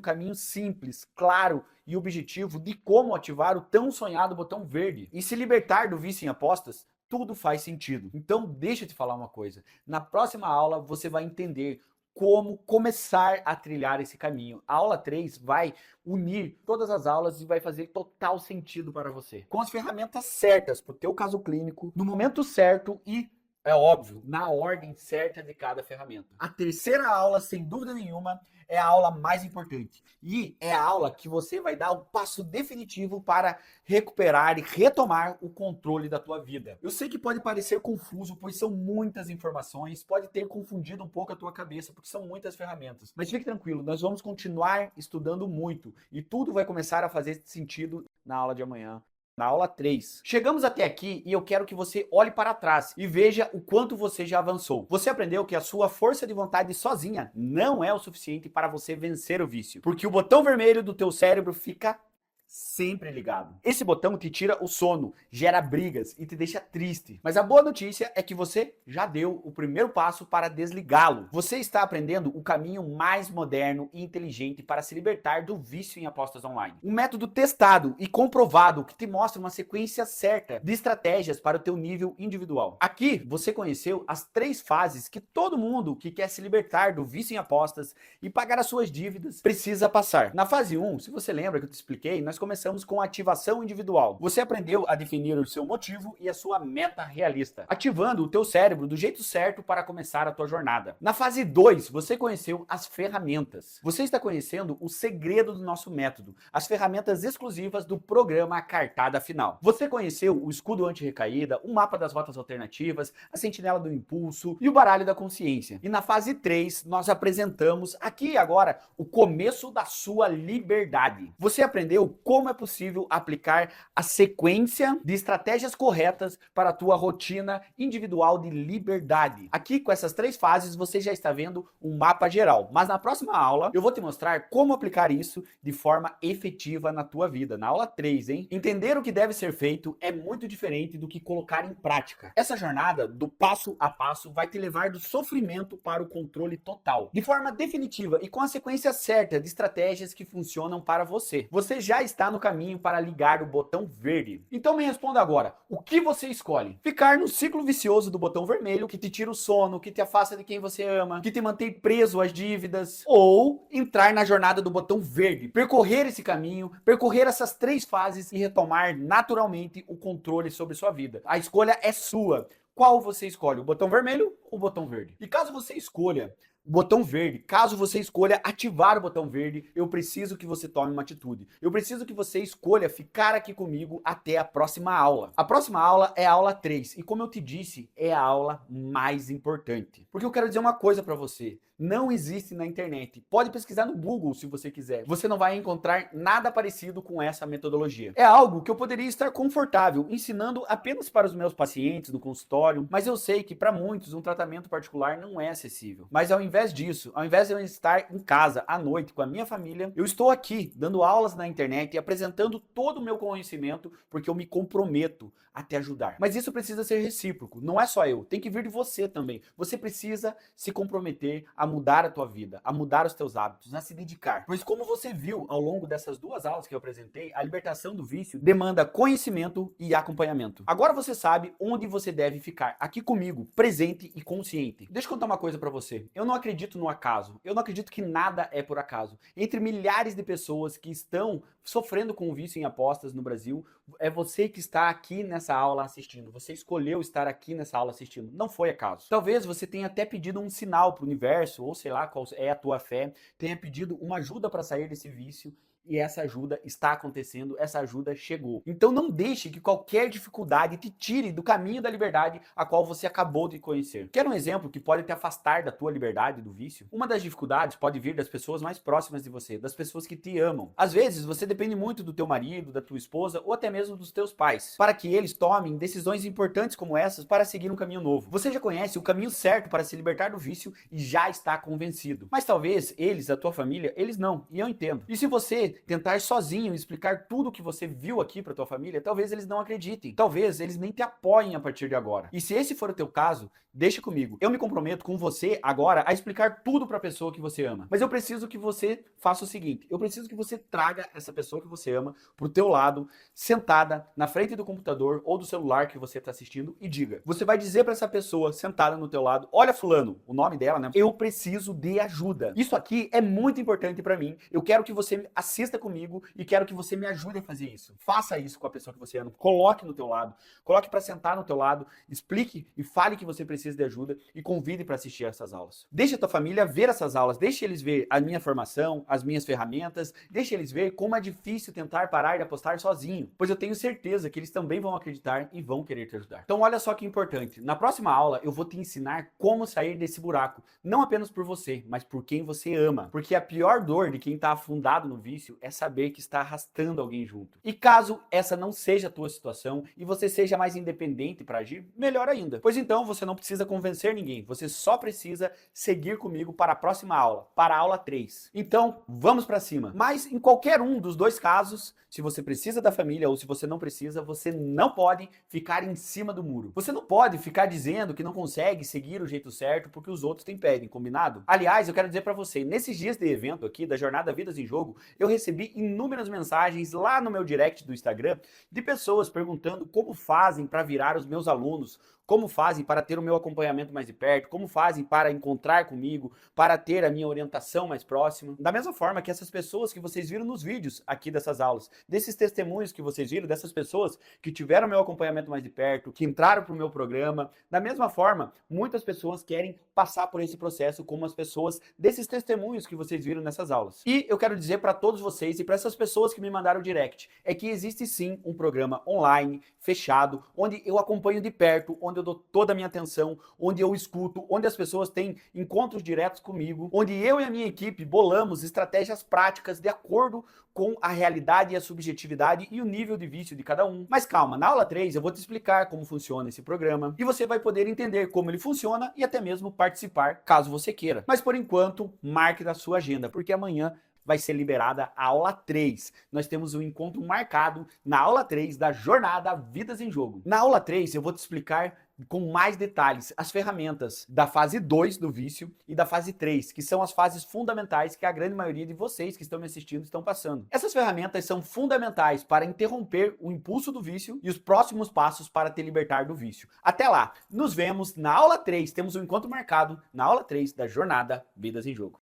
caminho simples, claro e objetivo de como ativar o tão sonhado botão verde e se libertar do vício em apostas, tudo faz sentido. Então deixa eu te falar uma coisa, na próxima aula você vai entender como começar a trilhar esse caminho. A aula 3 vai unir todas as aulas e vai fazer total sentido para você, com as ferramentas certas para o teu caso clínico, no momento certo e É óbvio, na ordem certa de cada ferramenta. A terceira aula, sem dúvida nenhuma, é a aula mais importante. E é a aula que você vai dar o passo definitivo para recuperar e retomar o controle da tua vida. Eu sei que pode parecer confuso, pois são muitas informações, pode ter confundido um pouco a tua cabeça, porque são muitas ferramentas. Mas fique tranquilo, nós vamos continuar estudando muito e tudo vai começar a fazer sentido na aula de amanhã. Na aula 3. Chegamos até aqui e eu quero que você olhe para trás e veja o quanto você já avançou. Você aprendeu que a sua força de vontade sozinha não é o suficiente para você vencer o vício, porque o botão vermelho do teu cérebro fica sempre ligado. Esse botão te tira o sono, gera brigas e te deixa triste. Mas a boa notícia é que você já deu o primeiro passo para desligá-lo. Você está aprendendo o caminho mais moderno e inteligente para se libertar do vício em apostas online. Um método testado e comprovado que te mostra uma sequência certa de estratégias para o teu nível individual. Aqui você conheceu as 3 fases que todo mundo que quer se libertar do vício em apostas e pagar as suas dívidas precisa passar. Na fase 1, se você lembra que eu te expliquei, nós começamos com a ativação individual. Você aprendeu a definir o seu motivo e a sua meta realista, ativando o teu cérebro do jeito certo para começar a tua jornada. Na fase 2, você conheceu as ferramentas. Você está conhecendo o segredo do nosso método, as ferramentas exclusivas do programa Cartada Final. Você conheceu o escudo anti-recaída, o mapa das rotas alternativas, a sentinela do impulso e o baralho da consciência. E na fase 3, nós apresentamos aqui e agora o começo da sua liberdade. Você aprendeu como é possível aplicar a sequência de estratégias corretas para a tua rotina individual de liberdade. Aqui com essas 3 fases você já está vendo um mapa geral, mas na próxima aula eu vou te mostrar como aplicar isso de forma efetiva na tua vida, na aula 3, hein? Entender o que deve ser feito é muito diferente do que colocar em prática. Essa jornada do passo a passo vai te levar do sofrimento para o controle total, de forma definitiva e com a sequência certa de estratégias que funcionam para você. Você já está no caminho para ligar o botão verde. Então me responda agora, o que você escolhe? Ficar no ciclo vicioso do botão vermelho, que te tira o sono, que te afasta de quem você ama, que te mantém preso às dívidas, ou entrar na jornada do botão verde, percorrer esse caminho, percorrer essas 3 fases e retomar naturalmente o controle sobre sua vida. A escolha é sua. Qual você escolhe? O botão vermelho ou o botão verde? E caso você escolha o botão verde, caso você escolha ativar o botão verde, eu preciso que você tome uma atitude. Eu preciso que você escolha ficar aqui comigo até a próxima aula. A próxima aula é a aula 3 e como eu te disse, é a aula mais importante. Porque eu quero dizer uma coisa para você. Não existe na internet. Pode pesquisar no Google se você quiser. Você não vai encontrar nada parecido com essa metodologia. É algo que eu poderia estar confortável ensinando apenas para os meus pacientes no consultório, mas eu sei que para muitos um tratamento particular não é acessível. Mas ao invés disso, ao invés de eu estar em casa à noite com a minha família, eu estou aqui dando aulas na internet e apresentando todo o meu conhecimento porque eu me comprometo a te ajudar. Mas isso precisa ser recíproco. Não é só eu, tem que vir de você também. Você precisa se comprometer a mudar a tua vida, a mudar os teus hábitos, a se dedicar. Pois como você viu ao longo dessas 2 aulas que eu apresentei, a libertação do vício demanda conhecimento e acompanhamento. Agora você sabe onde você deve ficar, aqui comigo, presente e consciente. Deixa eu contar uma coisa pra você. Eu não acredito no acaso. Eu não acredito que nada é por acaso. Entre milhares de pessoas que estão sofrendo com o vício em apostas no Brasil, é você que está aqui nessa aula assistindo. Você escolheu estar aqui nessa aula assistindo. Não foi acaso. Talvez você tenha até pedido um sinal para o universo, ou sei lá qual é a tua fé, tenha pedido uma ajuda para sair desse vício. E essa ajuda está acontecendo, essa ajuda chegou. Então não deixe que qualquer dificuldade te tire do caminho da liberdade a qual você acabou de conhecer. Quer um exemplo que pode te afastar da tua liberdade, do vício? Uma das dificuldades pode vir das pessoas mais próximas de você, das pessoas que te amam. Às vezes você depende muito do teu marido, da tua esposa ou até mesmo dos teus pais, para que eles tomem decisões importantes como essas para seguir um caminho novo. Você já conhece o caminho certo para se libertar do vício e já está convencido. Mas talvez eles, a tua família, eles não, e eu entendo. E se você tentar sozinho explicar tudo o que você viu aqui para tua família, talvez eles não acreditem, talvez eles nem te apoiem a partir de agora. E se esse for o teu caso, deixa comigo. Eu me comprometo com você agora a explicar tudo para a pessoa que você ama. Mas eu preciso que você faça o seguinte, eu preciso que você traga essa pessoa que você ama pro teu lado, sentada na frente do computador ou do celular que você está assistindo e diga. Você vai dizer para essa pessoa sentada no teu lado, olha fulano, o nome dela, né? Eu preciso de ajuda. Isso aqui é muito importante para mim. Eu quero que você assista assista comigo e quero que você me ajude a fazer isso. Faça isso com a pessoa que você ama. Coloque no teu lado. Coloque para sentar no teu lado. Explique e fale que você precisa de ajuda e convide para assistir essas aulas. Deixe a tua família ver essas aulas. Deixe eles ver a minha formação, as minhas ferramentas. Deixe eles ver como é difícil tentar parar de apostar sozinho. Pois eu tenho certeza que eles também vão acreditar e vão querer te ajudar. Então olha só que importante. Na próxima aula eu vou te ensinar como sair desse buraco. Não apenas por você, mas por quem você ama. Porque a pior dor de quem está afundado no vício é saber que está arrastando alguém junto. E caso essa não seja a tua situação e você seja mais independente para agir, melhor ainda. Pois então você não precisa convencer ninguém. Você só precisa seguir comigo para a próxima aula, para a aula 3. Então, vamos para cima. Mas em qualquer um dos dois casos, se você precisa da família ou se você não precisa, você não pode ficar em cima do muro. Você não pode ficar dizendo que não consegue seguir o jeito certo porque os outros te impedem, combinado? Aliás, eu quero dizer para você, nesses dias de evento aqui da Jornada Vidas em Jogo, eu recebi inúmeras mensagens lá no meu direct do Instagram de pessoas perguntando como fazem para virar os meus alunos, como fazem para ter o meu acompanhamento mais de perto, como fazem para encontrar comigo, para ter a minha orientação mais próxima. Da mesma forma que essas pessoas que vocês viram nos vídeos aqui dessas aulas, desses testemunhos que vocês viram, dessas pessoas que tiveram o meu acompanhamento mais de perto, que entraram para o meu programa, da mesma forma, muitas pessoas querem passar por esse processo como as pessoas desses testemunhos que vocês viram nessas aulas. E eu quero dizer para todos vocês e para essas pessoas que me mandaram direct, é que existe sim um programa online, fechado, onde eu acompanho de perto, onde eu dou toda a minha atenção, onde eu escuto, onde as pessoas têm encontros diretos comigo, onde eu e a minha equipe bolamos estratégias práticas de acordo com a realidade e a subjetividade e o nível de vício de cada um. Mas calma, na aula 3 eu vou te explicar como funciona esse programa e você vai poder entender como ele funciona e até mesmo participar, caso você queira. Mas por enquanto, marque na sua agenda, porque amanhã vai ser liberada a aula 3. Nós temos um encontro marcado na aula 3 da Jornada Vidas em Jogo. Na aula 3 eu vou te explicar com mais detalhes as ferramentas da fase 2 do vício e da fase 3, que são as fases fundamentais que a grande maioria de vocês que estão me assistindo estão passando. Essas ferramentas são fundamentais para interromper o impulso do vício e os próximos passos para te libertar do vício. Até lá, nos vemos na aula 3, temos um encontro marcado na aula 3 da Jornada Vidas em Jogo.